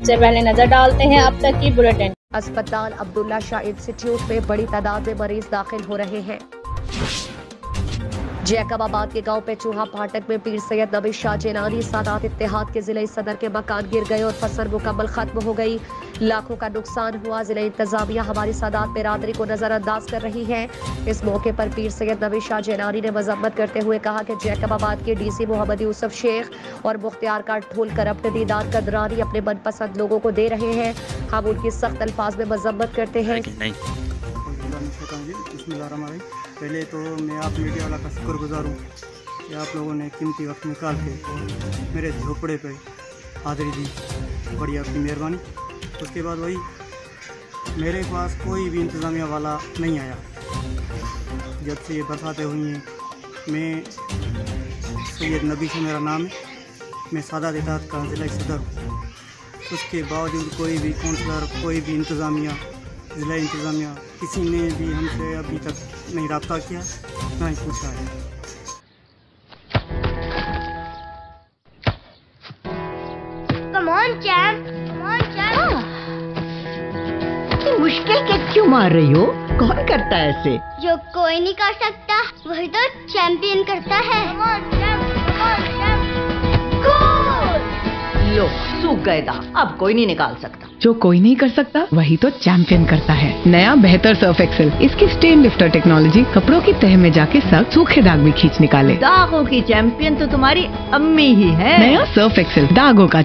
से पहले नजर डालते हैं अब तक की बुलेटिन। अस्पताल अब्दुल्ला शाह इंस्टीट्यूट में बड़ी तादाद में मरीज दाखिल हो रहे हैं। जैकबाबाद के गांव पे चूहा फाटक में पीर सैयद नबी शाह जेलानी सादात इत्तेहाद के जिले सदर के मकान गिर गए और फसल मुकम्मल खत्म हो गई। लाखों का नुकसान हुआ। जिले इंतजामिया हमारी सादात बिरादरी को नजरअंदाज कर रही है। इस मौके पर पीर सैयद नबी शाह जेलानी ने मजम्मत करते हुए कहा कि जैकबाबाद के डीसी मोहम्मद यूसुफ शेख और मुख्तियार का ढोल करप्ट दीदार कदरानी अपने मनपसंद लोगों को दे रहे हैं। हम उनकी सख्त अल्फाज में मजम्मत करते हैं। पहले तो मैं आप मीडिया वाला का शुक्रगुजार हूँ कि आप लोगों ने कीमती वक्त निकाल के मेरे झोपड़े पे हाजिरी दी, बड़ी आपकी मेहरबानी। उसके बाद वही मेरे पास कोई भी इंतज़ामिया वाला नहीं आया। जब से ये बरसातें हुई हैं, मैं सैयद नबी से मेरा नाम है, मैं सादात इत्तेहाद का ज़िला सदर हूँ। उसके बावजूद कोई भी काउंसलर, कोई भी इंतज़ामिया, ज़िला इंतज़ामिया, किसी ने भी हमसे अभी तक नहीं रब्ता किया, ना ही पूछा है। Come on, champ. Come on, champ. इतनी मुश्किल के क्यों मार रही हो? कौन करता है ऐसे? जो कोई नहीं कर सकता वही तो चैंपियन करता है। Come on, champ. Come on, champ. लो, सूख गए दाग, अब कोई नहीं निकाल सकता। जो कोई नहीं कर सकता वही तो चैंपियन करता है। नया बेहतर सर्फ एक्सेल, इसकी स्टेन लिफ्टर टेक्नोलॉजी कपड़ों की तह में जाके सख्त सूखे दाग भी खींच निकाले। दागों की चैंपियन तो तुम्हारी अम्मी ही है। नया सर्फ एक्सेल, दागों का